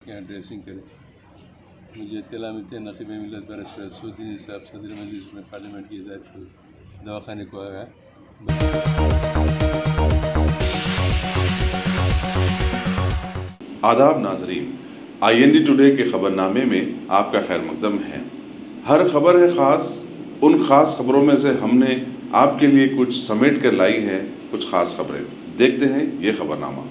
के यहाँ ड्रेसिंग करें। मुझे इत्तला मिलती है नक़ीब मिल्लत बैरिस्टर असदुद्दीन साहब सदर मजलिस में पार्लियामेंट की हिदायत पर दवाखाने को आया। आदाब नाजरीन, IND टुडे के खबरनामे में आपका खैर मकदम है। हर खबर है ख़ास। उन ख़ास खबरों में से हमने आपके लिए कुछ समेट कर लाई हैं कुछ ख़ास खबरें। देखते हैं ये खबरनामा।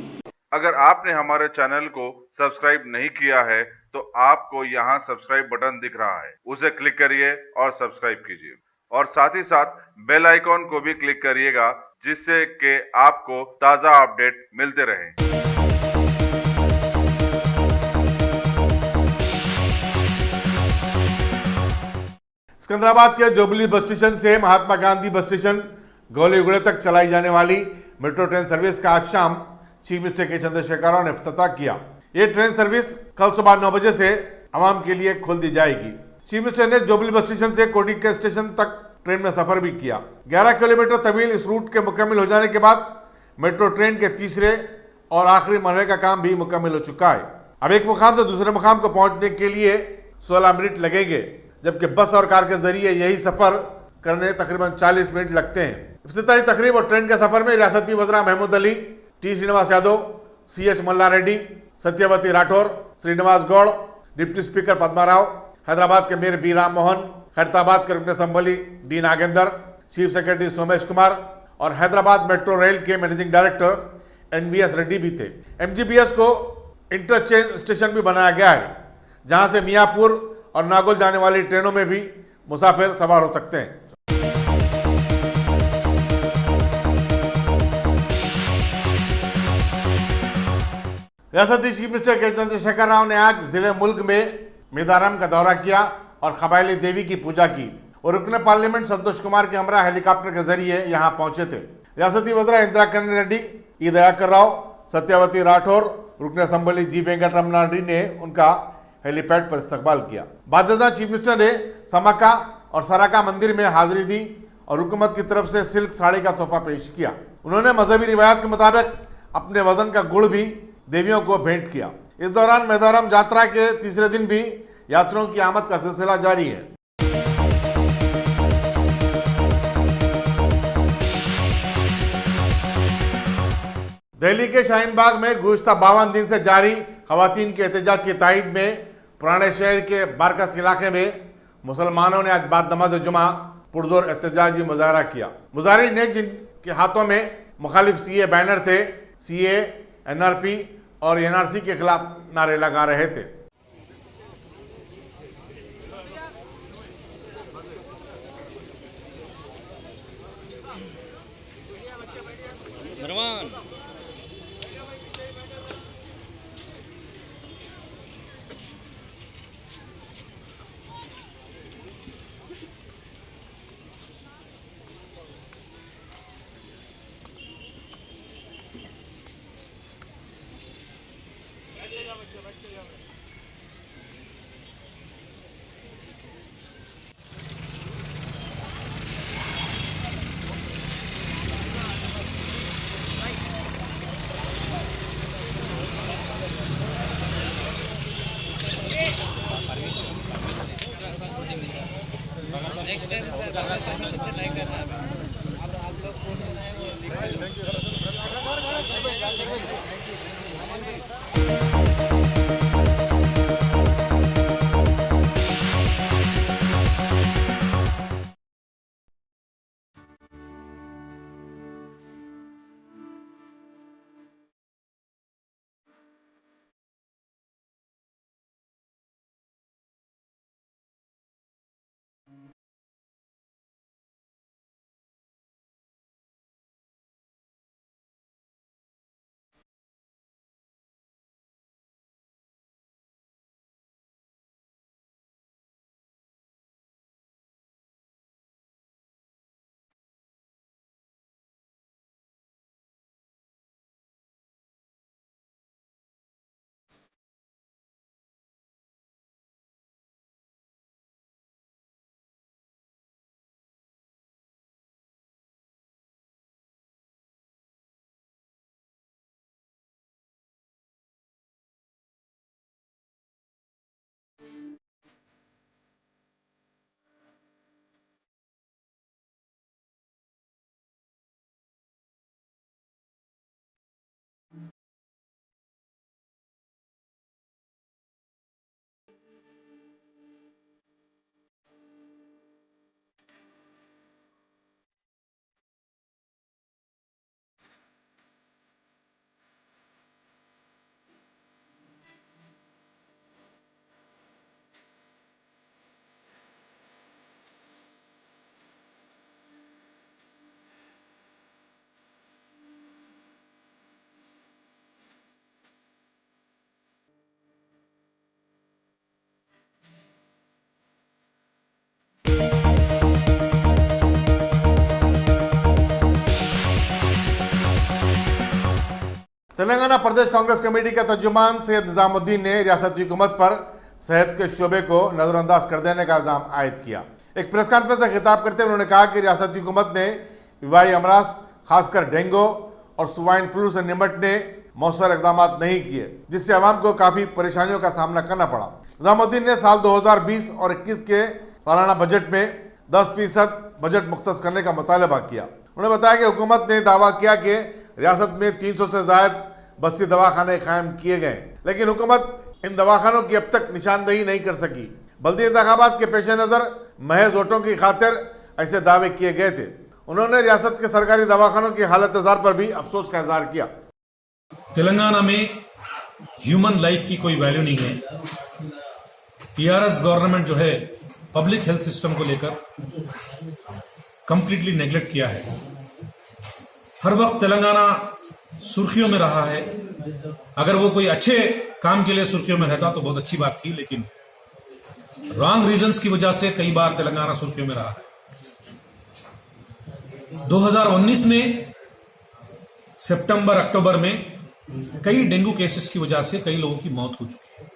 अगर आपने हमारे चैनल को सब्सक्राइब नहीं किया है तो आपको यहाँ सब्सक्राइब बटन दिख रहा है, उसे क्लिक करिए और सब्सक्राइब कीजिए और साथ ही साथ बेल आइकॉन को भी क्लिक करिएगा, जिससे कि आपको ताज़ा अपडेट मिलते रहें। सिकंदराबाद के जोबली बस स्टेशन से महात्मा गांधी बस स्टेशन गौलीगुड़े तक चलाई जाने वाली मेट्रो ट्रेन सर्विस का आज शाम चीफ मिनिस्टर के चंद्रशेखर राव ने इफ्तिताह किया। ये ट्रेन सर्विस कल सुबह 9 बजे से आवाम के लिए खोल दी जाएगी। चीफ मिनिस्टर ने जोबली बस स्टेशन से कोटी के स्टेशन तक ट्रेन में सफर भी किया। 11 किलोमीटर तवील इस रूट के मुकम्मल हो जाने के बाद मेट्रो ट्रेन के तीसरे और आखिरी मरहले का काम भी मुकम्मल हो चुका है। अब एक मुकाम से दूसरे मुकाम को पहुंचने के लिए 16 मिनट लगेंगे, जबकि बस और कार के जरिए यही सफर करने तकरीबन 40 मिनट लगते हैं। इफ्तिताही तकरीब और ट्रेन के सफर में रियासती वज़रा महमूद अली, टी श्रीनिवास यादव, CH मल्ला रेड्डी, सत्यवती राठौर, श्रीनिवास गौड़, डिप्टी स्पीकर पद्मा राव, हैदराबाद के मेयर बी राम मोहन, खैरताबाद के रुकन assembly D Nagendra, chief secretary Somesh Kumar और हैदराबाद मेट्रो रेल के मैनेजिंग डायरेक्टर NVS रेड्डी भी थे। MGBS को इंटरचेंज स्टेशन भी बनाया गया है, जहां से मियापुर और नागौल जाने वाली ट्रेनों में भी मुसाफिर सवार हो सकते हैं। रियासती चीफ मिनिस्टर के चंद्रशेखर राव ने आज जिले मुल्क में मिदारम का दौरा किया और खबाइली देवी की पूजा की और रुकन पार्लियामेंट संतोष कुमार के हमरा हेलीकॉप्टर के जरिए यहां पहुंचे थे। रियासती वज़रा इंदिरा किरण रेड्डी, ई दयाकर राव, सत्यवती राठौर, रुकन असम्बली जी वेंकट रमना रेड्डी ने उनका हेलीपैड पर इस्तकबाल किया। बादशाह चीफ मिनिस्टर ने समाका और सराका मंदिर में हाजिरी दी और हुकूमत की तरफ से सिल्क साड़ी का तोहफा पेश किया। उन्होंने मजहबी रिवायत के मुताबिक अपने वजन का गुड़ भी देवियों को भेंट किया। इस दौरान मेदारम यात्रा के तीसरे दिन भी यात्रियों की आमद का सिलसिला जारी है। दिल्ली के शाहीन बाग में गुज़िश्ता 52 दिन से जारी खवातीन के एहतजाज की तायद में पुराने शहर के बारकस इलाके में मुसलमानों ने आज बाद नमाज जुमा पुरजोर एहतजाजी मुजाहरा किया। मुजाहिरीन ने जिनके हाथों में मुखालिफ CA बैनर थे, CA, NRP और NRC के खिलाफ नारे लगा रहे थे। नेक्स्ट टाइम परमिशन से नहीं करना है। अब आप लोग फोन बनाए वो तेलंगाना प्रदेश कांग्रेस कमेटी के तर्जुमान सैयद निजामुद्दीन ने रियासती हुकूमत पर सेहत के शोबे को नजरअंदाज कर देने का इल्जाम आयद किया। एक प्रेस कॉन्फ्रेंस से खिताब करते हुए उन्होंने कहा कि रियासती हुकूमत ने वबाई अमराज खासकर डेंगू और स्वाइन फ्लू से निपटने मौसर इकदाम नहीं किए, जिससे अवाम को काफी परेशानियों का सामना करना पड़ा। निजामुद्दीन ने साल 2020 और 21 के सालाना बजट में 10% बजट मुख्तस करने का मुतालबा किया। उन्होंने बताया कि हुकूमत ने दावा किया कि रियासत में 300 से ज्यादा बस्ती दवाखाने कायम किए गए, लेकिन हुकूमत इन दवाखानों की अब तक निशानदेही नहीं कर सकी। बल्दी इंतखाबात के पेश नज़र महज वोटों की खातिर ऐसे दावे किए गए थे। उन्होंने रियासत के सरकारी दवाखानों की हालत पर भी अफसोस का इजहार किया। तेलंगाना में ह्यूमन लाइफ की कोई वैल्यू नहीं है। टीआरएस गवर्नमेंट जो है पब्लिक हेल्थ सिस्टम को लेकर कंप्लीटली नेग्लेक्ट किया है। हर वक्त तेलंगाना सुर्खियों में रहा है। अगर वो कोई अच्छे काम के लिए सुर्खियों में रहता तो बहुत अच्छी बात थी, लेकिन रॉन्ग रीजंस की वजह से कई बार तेलंगाना सुर्खियों में रहा है। 2019 में सितंबर अक्टूबर में कई डेंगू केसेस की वजह से कई लोगों की मौत हो चुकी है।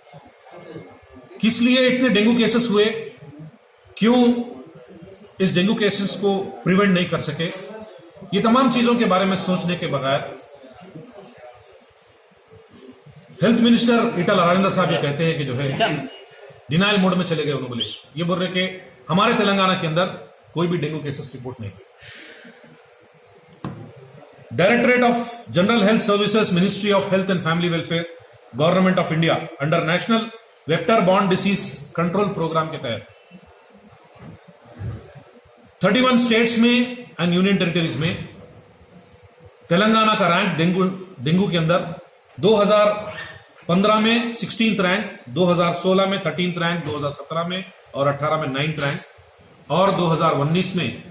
किस लिए इतने डेंगू केसेस हुए, क्यों इस डेंगू केसेस को प्रिवेंट नहीं कर सके, ये तमाम चीजों के बारे में सोचने के बगैर हेल्थ मिनिस्टर ईटल राजेंद्र साहब ये कहते हैं कि जो है डिनाइल मोड में चले गए। उन्होंने बोले, ये बोल रहे कि हमारे तेलंगाना के अंदर कोई भी डेंगू केसेस रिपोर्ट नहीं हुई। Directorate of general health services, ministry of health and family welfare, government of India under national vector borne disease control programme के तहत 31 स्टेट्स में एंड यूनियन टेरिटरीज में तेलंगाना का रैंक डेंगू के अंदर 2015 में 16th रैंक, 2016 में 13th रैंक, 2017 में और 18 में 9th रैंक और 2019 में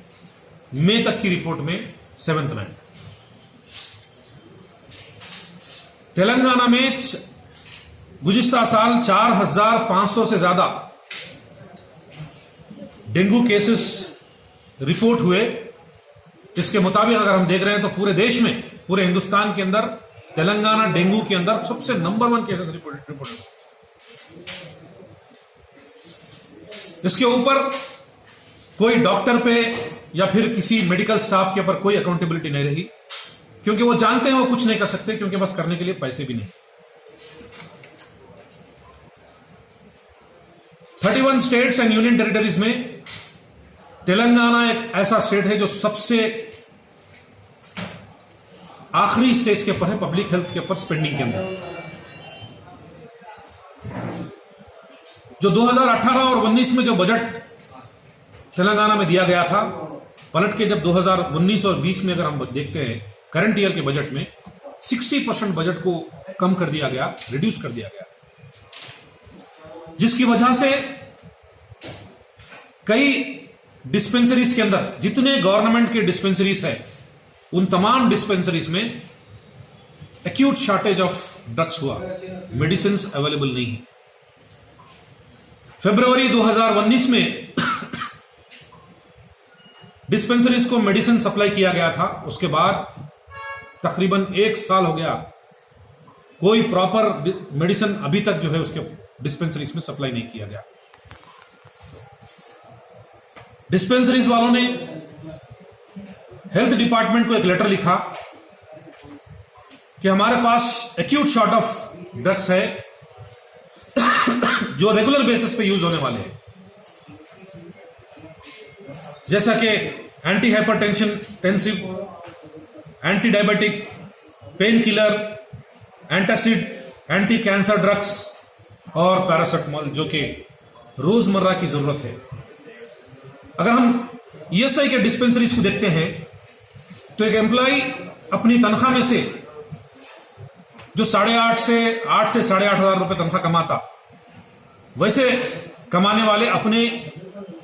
मई तक की रिपोर्ट में 7th रैंक। तेलंगाना में गुज़िश्ता साल 4500 से ज्यादा डेंगू केसेस रिपोर्ट हुए। इसके मुताबिक अगर हम देख रहे हैं तो पूरे देश में, पूरे हिंदुस्तान के अंदर तेलंगाना डेंगू के अंदर सबसे नंबर 1 केसेस रिपोर्ट। इसके ऊपर कोई डॉक्टर पे या फिर किसी मेडिकल स्टाफ के ऊपर कोई अकाउंटेबिलिटी नहीं रही, क्योंकि वो जानते हैं वो कुछ नहीं कर सकते, क्योंकि बस करने के लिए पैसे भी नहीं। 31 स्टेट्स एंड यूनियन टेरिटरीज में तेलंगाना एक ऐसा स्टेट है जो सबसे आखिरी स्टेज के ऊपर है पब्लिक हेल्थ के ऊपर स्पेंडिंग के अंदर। जो 2018 और 19 में जो बजट तेलंगाना में दिया गया था, पलट के जब 2019 और 20 में अगर हम देखते हैं करंट ईयर के बजट में 60% बजट को कम कर दिया गया, रिड्यूस कर दिया गया, जिसकी वजह से कई डिस्पेंसरीज के अंदर जितने गवर्नमेंट के डिस्पेंसरीज है उन तमाम डिस्पेंसरीज में एक्यूट शॉर्टेज ऑफ ड्रग्स हुआ, मेडिसिन अवेलेबल नहीं है। फरवरी 2019 में डिस्पेंसरीज को मेडिसिन सप्लाई किया गया था। उसके बाद तकरीबन 1 साल हो गया, कोई प्रॉपर मेडिसिन अभी तक जो है उसके डिस्पेंसरीज में सप्लाई नहीं किया गया। डिस्पेंसरीज वालों ने हेल्थ डिपार्टमेंट को एक लेटर लिखा कि हमारे पास एक्यूट शॉर्ट ऑफ ड्रग्स है जो रेगुलर बेसिस पे यूज होने वाले हैं, जैसा कि anti hypertensive, anti diabetic, pain killer, antacid, anti cancer drugs और पैरासिटामोल, जो कि रोजमर्रा की जरूरत है। अगर हम ईएसआई के डिस्पेंसरीज को देखते हैं तो एक एम्प्लॉय अपनी तनख्वाह में से जो 8,500 से 8,500 रुपए तनख्वाह कमाता, वैसे कमाने वाले अपने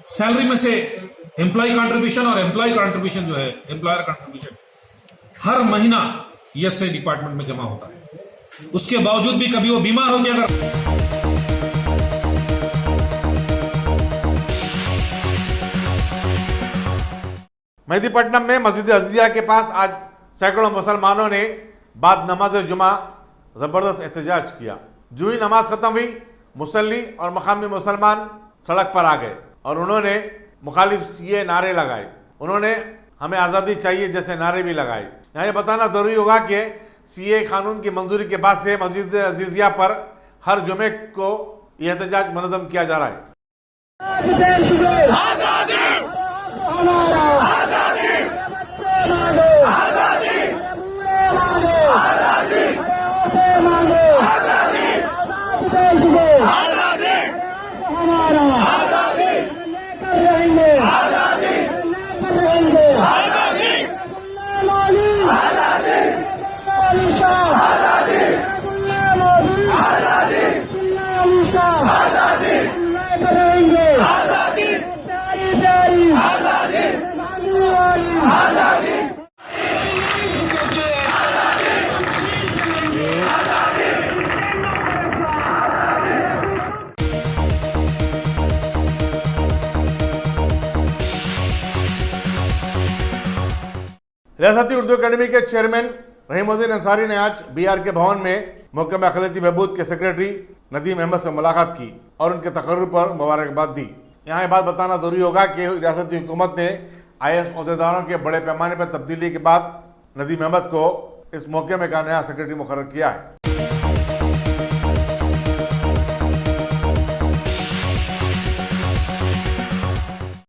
सैलरी में से एम्प्लॉय कंट्रीब्यूशन और एम्प्लॉय कंट्रीब्यूशन जो है एम्प्लॉयर कंट्रीब्यूशन हर महीना ईएसआई डिपार्टमेंट में जमा होता है। उसके बावजूद भी कभी वो बीमार हो गया, अगर मेहदीपट्टनम में मस्जिद अज़िया के पास आज सैकड़ों मुसलमानों ने बाद नमाज जुमा ज़बरदस्त एहतजाज किया। जो ही नमाज ख़त्म हुई, मुसल्ली और मकामी मुसलमान सड़क पर आ गए और उन्होंने मुखालिफ सीए नारे लगाए। उन्होंने हमें आज़ादी चाहिए जैसे नारे भी लगाए। यहाँ ये बताना ज़रूरी होगा कि सीए कानून की मंजूरी के बाद से मस्जिद अजीज़िया पर हर जुमे को यह एहतजाज मुनज़्ज़म किया जा रहा है। रियासती उर्दू अकेडमी के चेयरमैन रहीमुद्दीन अंसारी ने आज बीआर के भवन में महकमा अखिलती बहबूद के सेक्रेटरी नदीम अहमद से मुलाकात की और उनके तकर्रुर पर मुबारकबाद दी। यहाँ ये बात बताना जरूरी होगा कि रियासती हुकूमत ने IAS अहदेदारों के बड़े पैमाने पर तब्दीली के बाद नदीम अहमद को इस महकमे का नया सेक्रेटरी मुकर्रर किया है।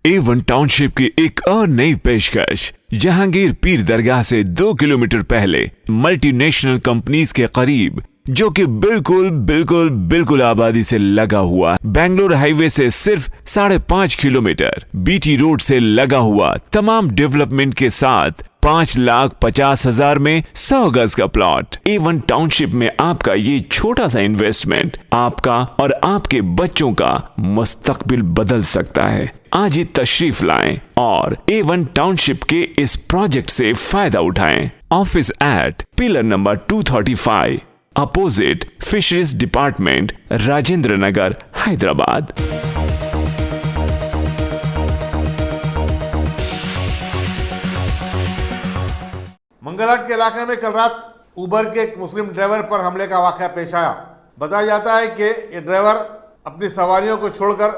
A1 टाउनशिप की एक और नई पेशकश। जहांगीर पीर दरगाह से 2 किलोमीटर पहले मल्टीनेशनल कंपनीज के करीब, जो कि बिल्कुल आबादी से लगा हुआ, बेंगलोर हाईवे से सिर्फ 5.5 किलोमीटर, बीटी रोड से लगा हुआ, तमाम डेवलपमेंट के साथ 5,50,000 में 100 गज का प्लॉट। A1 टाउनशिप में आपका ये छोटा सा इन्वेस्टमेंट आपका और आपके बच्चों का मुस्तकबिल बदल सकता है। आज ही तशरीफ लाएं और A1 टाउनशिप के इस प्रोजेक्ट से फायदा उठाएं। Office at pillar number 235 opposite fisheries department, Rajendra Nagar, Hyderabad. Mangalhat के इलाके में कल रात उबर के एक मुस्लिम ड्राइवर पर हमले का वाकया पेश आया। बताया जाता है कि ये ड्राइवर अपनी सवारियों को छोड़कर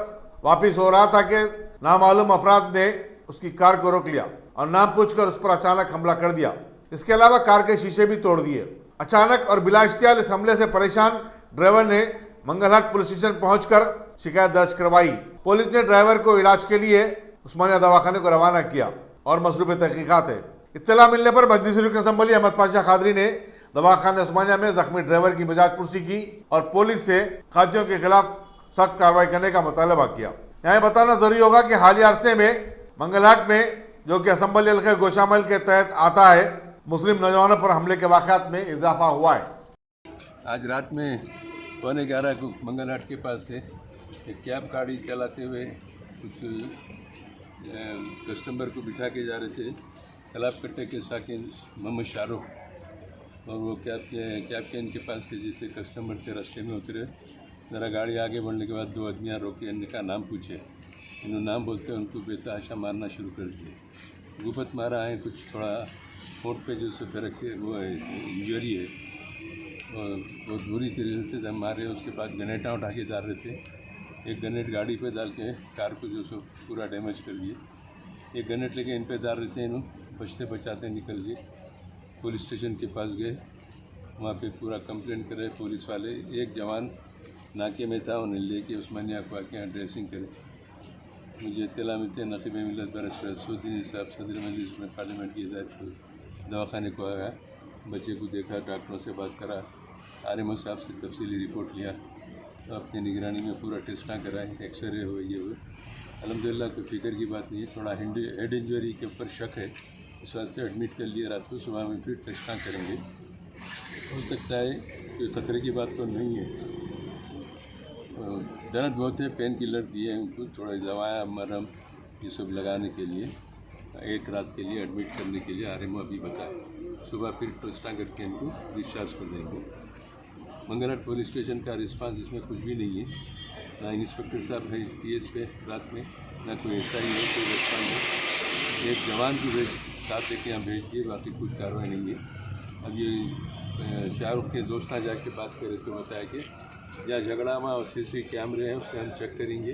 वापस हो रहा था कि नामालूम अफराद ने उसकी कार को रोक लिया और नाम पूछकर उस पर अचानक हमला कर दिया। इसके अलावा कार के शीशे भी तोड़ दिए। अचानक और बिला इख्तियार इस हमले से परेशान ड्राइवर ने मंगलहाट पुलिस स्टेशन पहुंचकर शिकायत दर्ज करवाई। पुलिस ने ड्राइवर को इलाज के लिए उस्मानिया दवाखाने को रवाना किया और मसरूफ तहकीकात है। इत्तला मिलने पर मजलिस रुकन असम्बली अहमद पाशा खादरी ने दवाखाने उस्मानिया में जख्मी ड्राइवर की मिजाज पुरसी की और पुलिस से कातियों के खिलाफ सख्त कार्रवाई करने का मुतालबा किया। यहाँ बताना जरूरी होगा कि हालिया अरसे में मंगलहाट में, जो कि असम्बली हल्के गोशामल के तहत आता है, मुस्लिम नौजवानों पर हमले के वाक़यात में इजाफा हुआ है। आज रात में 11:15 को मंगलहाट के पास से एक कैब गाड़ी चलाते हुए कुछ कस्टमर को बिठा के जा रहे थे। तालाब कट्टे के साकिन मोहम्मद शाहरुख और वो कैब के इनके पास के जितने कस्टमर थे रास्ते में उतरे। ज़रा गाड़ी आगे बढ़ने के बाद 2 आदमियाँ रोके, इनका नाम पूछे। इन्होंने नाम बोलते उनको बेतहाशा मारना शुरू कर दिए। गुपत मारा है, कुछ थोड़ा होंठ पे जो से फिर वो इंजरी है और बहुत बुरी तरीके से जब मारे। उसके बाद ग्रेनेडा उठा के डाल रहे थे। एक ग्रेनेड गाड़ी पे डाल के कार को जो सो पूरा डैमेज कर दिए। एक ग्रेनेड लेके इन पे डाल रहे थे, इन्हों बचते बचाते निकल गए। पुलिस स्टेशन के पास गए, वहाँ पे पूरा कंप्लेंट करे पुलिस वाले। एक जवान नाके में था, उन्हें लेके उस्मानिया को आके यहाँ ड्रेसिंग करे। मुझे इत्तला मिलते नकीब मिलत बैरिस्टर सऊदी साहब सदर मजलिस में पार्लियामेंट की हिदायत को दवाखाने को आया। बच्चे को देखा, डॉक्टरों से बात करा, आरिम साहब से तफसीली रिपोर्ट लिया, तो अपनी निगरानी में पूरा टेस्टा कराए, एक्सरे हुए, ये हुए। अल्हम्दुलिल्लाह कोई फिक्र की बात नहीं है। थोड़ा हेड इंजरी के ऊपर शक है, इस वास्ते एडमिट कर लिया। रात को सुबह में फिर टेस्टा करेंगे। हो सकता है कोई ख़तरे की बात तो नहीं है। दर्द बहुत है, पेन किलर दिए उनको, थोड़ा दवाएँ मरहम ये सब लगाने के लिए, एक रात के लिए एडमिट करने के लिए आरिम अभी बताए। सुबह फिर टेस्टा करके इनको डिस्चार्ज कर देंगे। मंगलहाट पुलिस स्टेशन का रिस्पांस इसमें कुछ भी नहीं है। ना इंस्पेक्टर साहब है PS पे रात में, ना कोई SI है, कोई रिस्पांस है। एक जवान की साथ लेके यहाँ भेज दिए, बाकी कुछ कार्रवाई नहीं है। अब ये शाहरुख के दोस्त जाके बात करे तो बताया कि जहाँ झगड़ा हुआ और सीसी कैमरे हैं उससे हम चेक करेंगे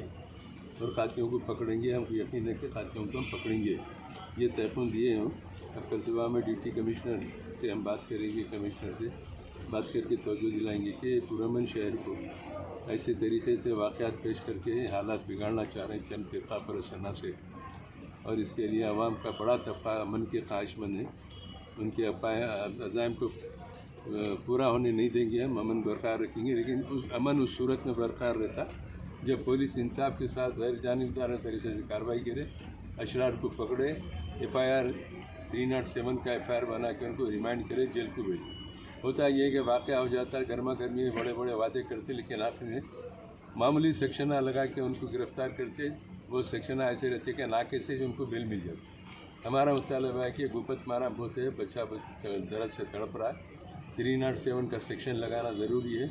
और खातियों को पकड़ेंगे। हमको यकीन है कि खातियों को हम पकड़ेंगे। ये तयफुन दिए हैं। अब कल सुबह में डिप्टी कमिश्नर से हम बात करेंगे, कमिश्नर से बात करके तवज्जो दिलाएंगे कि पुरअमन शहर को ऐसे तरीके से वाक़यात पेश करके हालात बिगाड़ना चाह रहे हैं चंद फ़िरक़ा परस्ताना से, और इसके लिए अवाम का बड़ा तबका अमन के ख्वाहिशमंद है। उनके अज़ाइम को पूरा होने नहीं देंगे। हम अमन बरकरार रखेंगे, लेकिन उस अमन उस सूरत में बरकरार रहता जब पुलिस इंसाफ के साथ गैर जानिबदार तरीके से कार्रवाई करे, अशरार को पकड़े, FIR 307 का FIR बना के उनको रिमांड करे, जेल को भेजे। होता ये है कि वाक़या हो जाता है, गर्मा गर्मी में बड़े बड़े वादे करते, लेकिन आखिर में मामूली सेक्शना लगा के उनको गिरफ़्तार करते। वो सेक्शना ऐसे रहते कि नाके से उनको बेल मिल जाती। हमारा मुतालबा है कि गुपत मारा बहुत है, बच्चा दर्द से तड़प रहा है, 307 का सेक्शन लगाना ज़रूरी है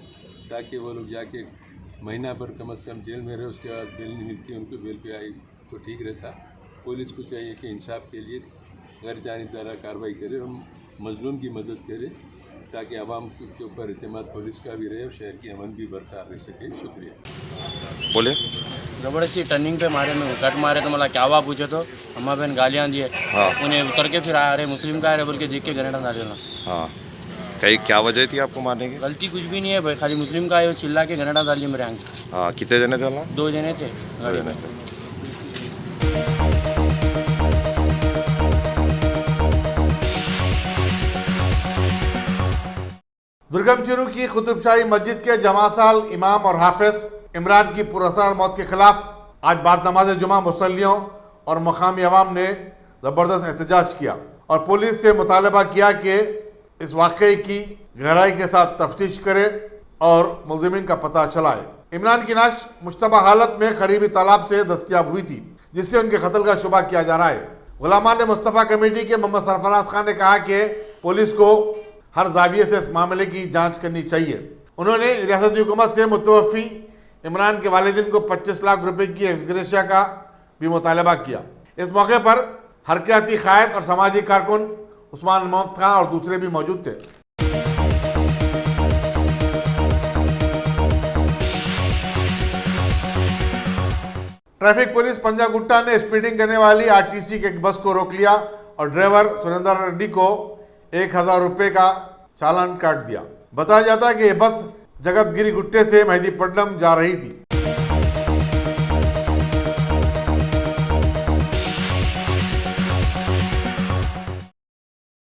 ताकि वो लोग जाके महीना भर कम से कम जेल में रहे, उसके बाद बेल नहीं मिलती, उनको बेल पे आई तो ठीक रहता। पुलिस को चाहिए कि इंसाफ के लिए गैर जानिबदारा कार्रवाई करे और मजलूम की मदद करे ताकि आवाम के ऊपर एतमाद पुलिस का भी रहे और शहर की अमन भी बरकरार रह सके। शुक्रिया। बोले जबरदस्ती टर्निंग पे मारे, में कट मारे तो मतलब क्या हुआ पूछे तो अम्मा बहन गालियाँ दिए। हाँ। उन्हें उतर के फिर आ रहे मुस्लिम का आ रहे बोल के देख के ग्रेनेड डाल देना। हाँ, कहीं क्या वजह थी आपको मारने की? गलती कुछ भी नहीं है भाई, खाली मुस्लिम का आए चिल्ला के ग्रेनेड डाल दिए मेरे आंख। हाँ, कितने जने थे? 2 जने थे गाड़ी में। दुर्गम चूरू की कुतुबशाही मस्जिद के जमासाल इमाम और हाफिज इमरान की पुरअसरार मौत के खिलाफ आज बाद नमाज जुमा मुसल्लियों और मकामी अवाम ने ज़बरदस्त एहतजाज किया और पुलिस से मुतालबा किया कि इस वाक़े की गहराई के साथ तफ्तीश करे और मुलज़िमीन का पता चलाए। इमरान की लाश मुश्तबा हालत में करीबी तालाब से दस्तयाब हुई थी, जिससे उनके कत्ल का शुबा किया जा रहा है। गुलामान मुस्तफ़ा कमेटी के मोहम्मद सरफराज खान ने कहा कि पुलिस को हर जाविये से इस मामले की जांच करनी चाहिए। उन्होंने रियासती हुकूमत से मुतवफ़ी इमरान के वालिदैन को 25 लाख रुपए की एक्सग्रेशिया का भी मुतालबा किया। इस मौके पर हरकती क़ायद और समाजी कारकुन उस्मान मोहम्मद खान और दूसरे भी मौजूद थे। ट्रैफिक पुलिस पंजागुट्टा ने स्पीडिंग करने वाली RTC के एक बस को रोक लिया और ड्राइवर सुरेंद्र रेड्डी को 1000 रुपये का चालान काट दिया। बताया जाता है कि यह बस जगतगिरी गुट्टे से मेहदीपट्टनम जा रही थी।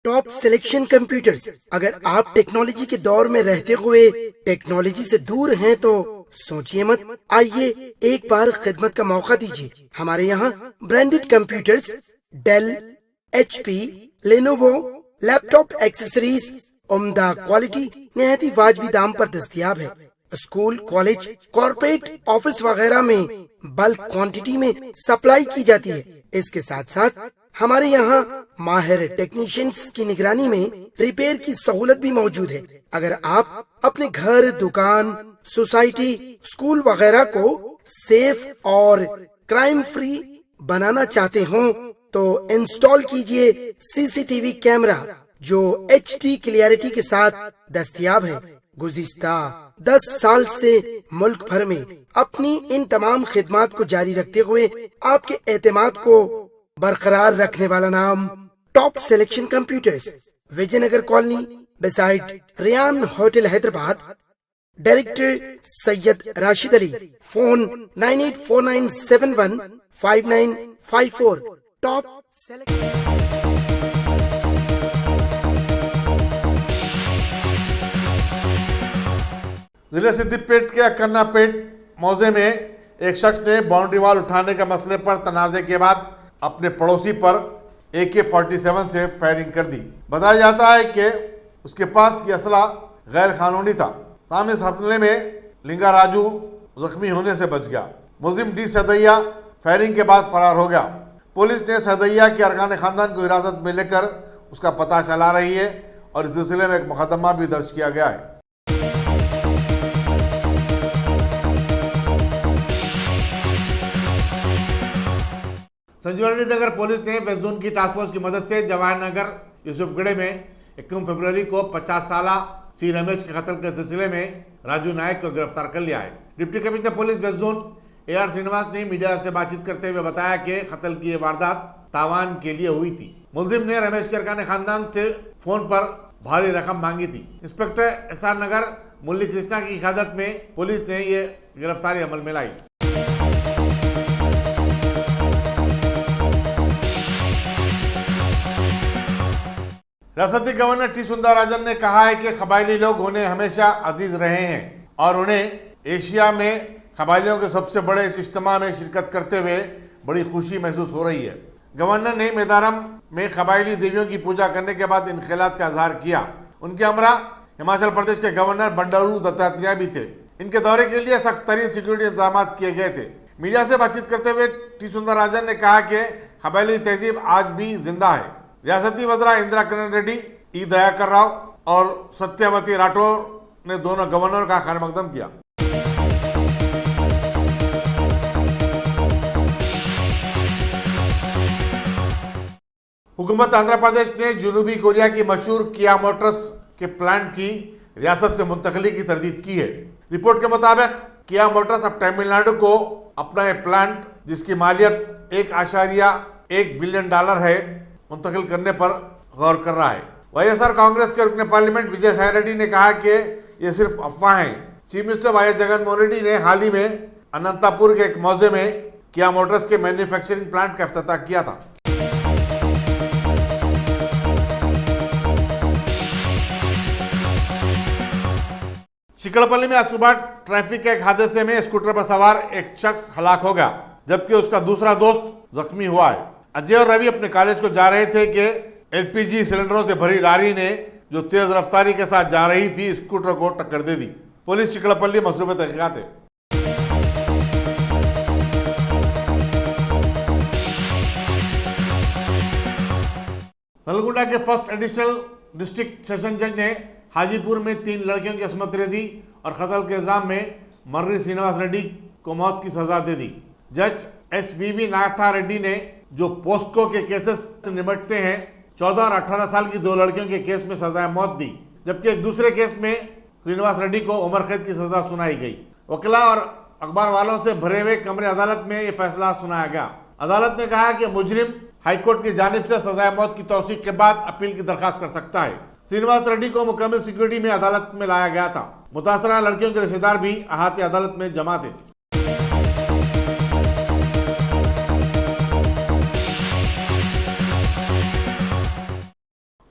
Top selection computers. अगर आप टेक्नोलॉजी के दौर में रहते हुए टेक्नोलॉजी से दूर हैं तो सोचिए मत, आइए एक बार खिदमत का मौका दीजिए। हमारे यहाँ branded computers Dell, HP, Lenovo, laptop accessories उम्दा क्वालिटी निहायती वाजबी दाम पर दस्तयाब है। स्कूल, कॉलेज, कॉर्पोरेट, ऑफिस वगैरह में बल्क क्वांटिटी में सप्लाई की जाती है। इसके साथ साथ हमारे यहाँ माहिर टेक्नीशियंस की निगरानी में रिपेयर की सहूलत भी मौजूद है। अगर आप अपने घर, दुकान, सोसाइटी, स्कूल वगैरह को सेफ और क्राइम फ्री बनाना चाहते हो तो इंस्टॉल कीजिए CCTV कैमरा जो HD क्लियरिटी के साथ दस्तयाब है। गुज़िश्ता 10 साल से मुल्क भर में अपनी इन तमाम खिदमात को जारी रखते हुए आपके एतमाद को बरकरार रखने वाला नाम top selection computers, Vijayanagar colony beside Riyan hotel Hyderabad. Director Syed Rashid Ali. Phone 9849715954। Top जिले सिद्दीपेट के अकन्नापेट मौजे में एक शख्स ने बाउंड्री वाल उठाने के मसले पर तनाज़े के बाद अपने पड़ोसी पर AK-47 से फायरिंग कर दी। बताया जाता है कि उसके पास ये असला गैर कानूनी था। सामने इस हमले में लिंगा राजू जख्मी होने से बच गया। मुलजिम D सदैया फायरिंग के बाद फरार हो गया। पुलिस ने सदैया के अरकान खानदान को हिरासत में लेकर उसका पता चला रही है और इस सिलसिले में एक मुकदमा भी दर्ज किया गया है। संजीवनी नगर पुलिस ने वेस्ट जोन की टास्क फोर्स की मदद से जवाहर नगर यूसुफगढ़े में 21 फरवरी को 50 साल सी रमेश के कत्ल के सिलसिले में राजू नायक को गिरफ्तार कर लिया है। Deputy commissioner police west zone AR Srinivas ने मीडिया से बातचीत करते हुए बताया कि कत्ल की वारदात तावान के लिए हुई थी। मुलजिम ने रमेश किरकाने खानदान से फोन पर भारी रकम मांगी थी। इंस्पेक्टर SR नगर मुरली कृष्णा की क़यादत में पुलिस ने ये गिरफ्तारी अमल में लाई। रियासती गवर्नर टी सुंदरराजन ने कहा है कि कबायली लोग उन्हें हमेशा अजीज रहे हैं और उन्हें एशिया में कबायलियों के सबसे बड़े इस इज्तिमा में शिरकत करते हुए बड़ी खुशी महसूस हो रही है। गवर्नर ने मेदारम में कबायली देवियों की पूजा करने के बाद इन ख्यालात का इजहार किया। उनके हमरा हिमाचल प्रदेश के गवर्नर बंडारू दत्तात्रेय भी थे। इनके दौरे के लिए सख्त तरीन सिक्योरिटी इंतजाम किए गए थे। मीडिया से बातचीत करते हुए टी सुंदरराजन ने कहा कि कबायली तहजीब आज भी जिंदा है। रियासती वज़रा इंदिरा किरण रेड्डी, ई दयाकर राव और सत्यवती राठौर ने दोनों गवर्नर का खैर मकदम किया। हुकूमत आंध्र प्रदेश ने जनूबी कोरिया की मशहूर किया मोटर्स के प्लांट की रियासत से मुंतकली की तरदीद की है। रिपोर्ट के मुताबिक किया मोटर्स अब तमिलनाडु को अपना ये प्लांट, जिसकी मालियत $1.1 बिलियन है, मुंतकिल करने पर गौर कर रहा है। YSR कांग्रेस के रुकने पार्लियामेंट विजय साई रेड्डी ने कहा कि ये सिर्फ अफवाह है। Chief minister YS Jaganmohan Reddy ने हाल ही में अनंतपुर के एक मौजे में किया मोटर्स के मैन्युफैक्चरिंग प्लांट का इफ्तिताह किया था। शिकड़पल्ली में आज सुबह ट्रैफिक के एक हादसे में स्कूटर पर सवार एक शख्स हलाक हो गया, जबकि उसका दूसरा दोस्त जख्मी हुआ है। अजय और रवि अपने कॉलेज को जा रहे थे कि LPG सिलेंडरों से भरी लारी ने जो तेज रफ्तारी के साथ जा रही थी स्कूटर को टक्कर दे दी। पुलिस शिकड़पल्ली मसरूफ तहकीकात है। नलगुंडा के फर्स्ट एडिशनल डिस्ट्रिक्ट सेशन जज ने हाजीपुर में 3 लड़कियों की असमत रेजी और कत्ल के इल्जाम में मर्री श्रीनिवास रेड्डी को मौत की सजा दे दी। जज SVV नाथा रेड्डी ने जो पोस्को के केसेस से निपटते हैं 14 और 18 साल की 2 लड़कियों के केस में सजाए मौत दी, जबकि एक दूसरे केस में श्रीनिवास रेड्डी को उम्र कैद की सजा सुनाई गई। वकीला और अखबार वालों से भरे हुए कमरे अदालत में यह फैसला सुनाया गया। अदालत ने कहा कि मुजरिम हाईकोर्ट की जानिब से सजाए मौत की तौसीक के बाद अपील की दरखास्त कर सकता है। श्रीनिवास रेड्डी को मुकम्मल सिक्योरिटी में अदालत में लाया गया था। मुतासरा लड़कियों के रिश्तेदार भी अहाते अदालत में जमा थे।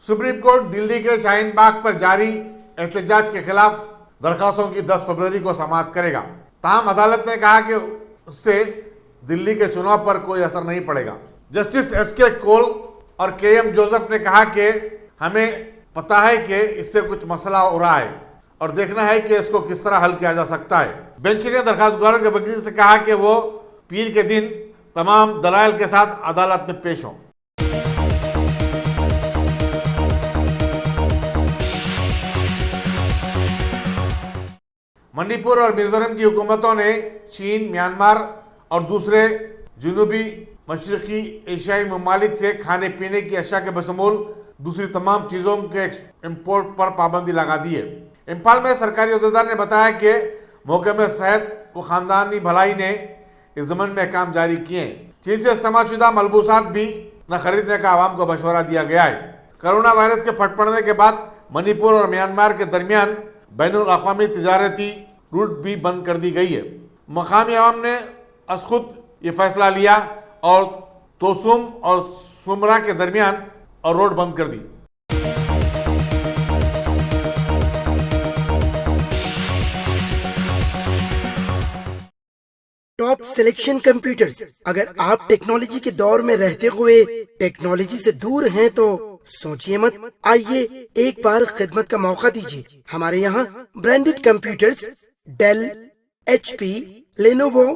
सुप्रीम कोर्ट दिल्ली के शाहीन बाग पर जारी एहतजाज के खिलाफ दरखास्तों की 10 फरवरी को समाअत करेगा। ताहम अदालत ने कहा कि उससे दिल्ली के चुनाव पर कोई असर नहीं पड़ेगा। जस्टिस SK कोल और KM जोसेफ ने कहा कि हमें पता है कि इससे कुछ मसला हो रहा है और देखना है कि इसको किस तरह हल किया जा सकता है। बेंच ने दरखास्तगारों के वकील से कहा कि वो पीर के दिन तमाम दलाइल के साथ अदालत में पेश हों। मणिपुर और मिजोरम की हुकूमतों ने चीन, म्यांमार और दूसरे जनूबी मशरकी एशियाई ममालिक से खाने पीने की अशिया के बशमूल दूसरी तमाम चीज़ों के इंपोर्ट पर पाबंदी लगा दी है। इम्फाल में सरकारी अहदेदार ने बताया कि महकमे सेहत व ख़ानदानी भलाई ने इस ज़मन में काम जारी किए हैं। चीन से इस्तेमालशुदा मलबूसात भी न खरीदने का आवाम को मशवरा दिया गया है। कोरोना वायरस के फटपड़ने के बाद मणिपुर और म्यांमार के दरमियान बैनुल अक़वामी तिजारती रूट भी बंद कर दी गई है। मकामी आवाम ने अस खुद ये फैसला लिया और तोसुम और सुमरा के दरमियान और रोड बंद कर दी। Top selection computers. अगर आप टेक्नोलॉजी के दौर में रहते हुए टेक्नोलॉजी से दूर हैं तो सोचिए मत, आइए एक बार खिदमत का मौका दीजिए। हमारे यहाँ branded computers Dell, HP, Lenovo,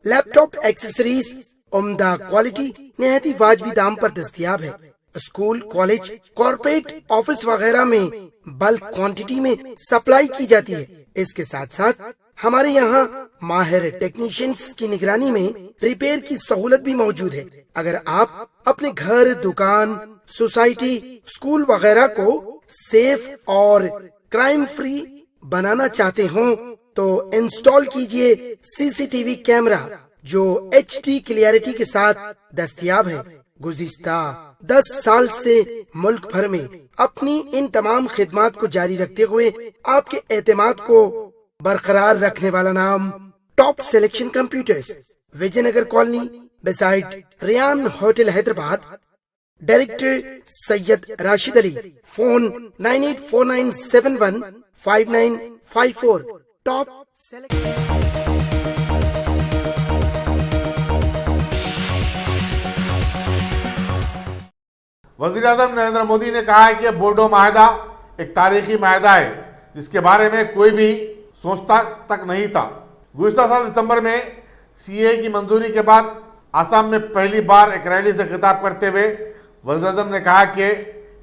laptop accessories उम्दा क्वालिटी निहायत ही वाजबी दाम पर दस्तयाब है। स्कूल, कॉलेज, कॉर्पोरेट, ऑफिस वगैरह में बल्क क्वांटिटी में सप्लाई की जाती है। इसके साथ साथ हमारे यहाँ माहिर टेक्नीशियंस की निगरानी में रिपेयर की सहूलत भी मौजूद है। अगर आप अपने घर, दुकान, सोसाइटी, स्कूल वगैरह को सेफ और क्राइम फ्री बनाना चाहते हो तो इंस्टॉल कीजिए सीसीटीवी कैमरा जो HD क्लियरिटी के साथ दस्तयाब है। गुज़िश्ता 10 साल से मुल्क भर में अपनी इन तमाम खिदमात को जारी रखते हुए आपके एतमाद को बरकरार रखने वाला नाम top selection computers, Vijayanagar colony beside Riyan hotel Hyderabad. Director Syed Rashid Ali. Phone 9849715954। Top वज़ीर-ए-आज़म नरेंद्र मोदी ने कहा है कि बोडो माहिदा एक तारीखी माहिदा है जिसके बारे में कोई भी सोचता तक नहीं था। गुज़िश्ता साल दिसंबर में CAA की मंजूरी के बाद आसाम में पहली बार एक रैली से खिताब करते हुए वज़ीर-ए-आज़म ने कहा कि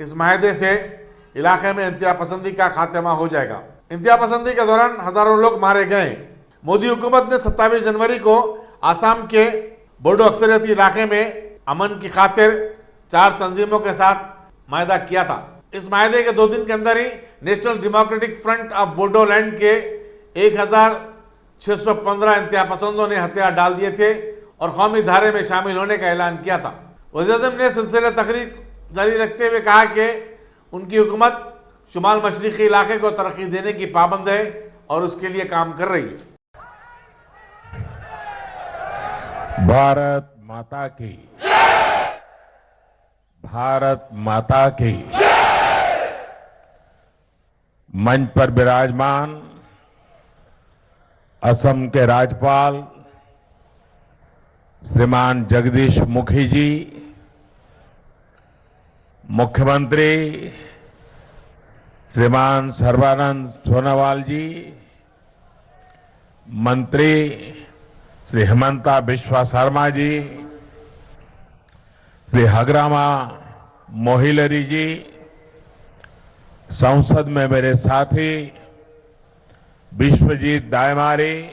इस माहिदे से इलाके में इंतहा पसंदी का खात्मा हो जाएगा। इंतहा पसंदी के दौरान हजारों लोग मारे गए। मोदी हुकूमत ने 27 जनवरी को आसाम के बोडो अक्सरियती इलाके में अमन की खातिर 4 तंजीमों के साथ माहिदा किया था। इस माहिदे के 2 दिन के अंदर ही national democratic front of Bodoland के 1615 इंतहा पसंदों ने हथियार डाल दिए थे और कौमी धारे में शामिल होने का ऐलान किया था। वज़ीर-ए-आज़म ने सिलसिले तकरीर जारी रखते हुए कहा कि उनकी हुकूमत शुमाल मशरिकी इलाके को तरक्की देने की पाबंद है और उसके लिए काम कर रही है। भारत माता की, भारत माता की। मंच पर विराजमान असम के राज्यपाल श्रीमान जगदीश मुखी जी, मुख्यमंत्री श्रीमान सर्बानंद सोनोवाल जी, मंत्री श्री हेमंता बिश्वा शर्मा जी, श्री हगरामा मोहिलरी जी, संसद में मेरे साथी विश्वजीत दायमारी,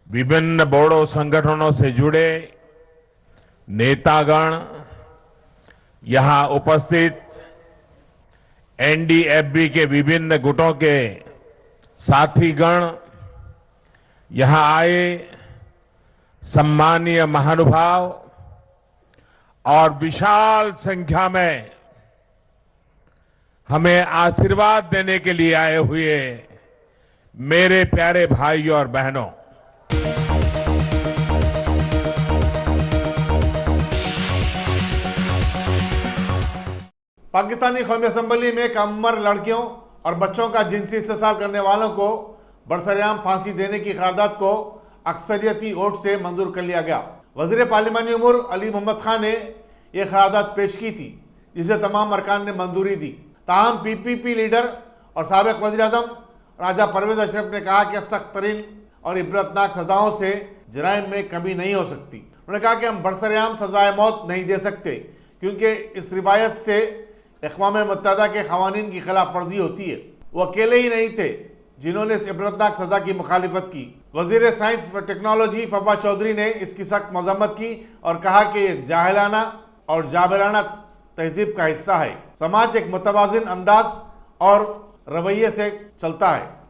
विभिन्न बोडो संगठनों से जुड़े नेतागण, यहां उपस्थित NDFB के विभिन्न गुटों के साथीगण, यहां आए सम्मानीय महानुभाव और विशाल संख्या में हमें आशीर्वाद देने के लिए आए हुए मेरे प्यारे भाइयों और बहनों, पाकिस्तानी कौमी असम्बली में कम उम्र लड़कियों और बच्चों का जिनसी इस्तेसाल करने वालों को बरसरेआम फांसी देने की करारदाद को अक्सरियती वोट से मंजूर कर लिया गया। वजीर पार्लिमानी उमूर अली मोहम्मद खान ने यह करारदाद पेश की थी जिसे तमाम अरकान ने मंजूरी दी। ताहम PPP लीडर और साबिक वज़ीर-ए-आज़म राजा परवेज अशरफ ने कहा कि सख्त तरीन और इबरतनाक सजाओं से जराइम में कमी नहीं हो सकती। उन्होंने कहा कि हम बरसरेआम सजाए मौत नहीं दे सकते क्योंकि इस रिवायत से अक़वाम मुत्तहिदा के क़वानीन की खिलाफ वर्जी होती है। वो अकेले ही नहीं थे जिन्होंने इस इबरतनाक सजा की मुखालिफत की। वज़ीर साइंस व टेक्नोलॉजी फव्वा चौधरी ने इसकी सख्त मजम्मत की और कहा कि यह जाहिलाना और जाबिराना तहजीब का हिस्सा है। समाज एक मुतवाज़िन अंदाज और रवैये से चलता है।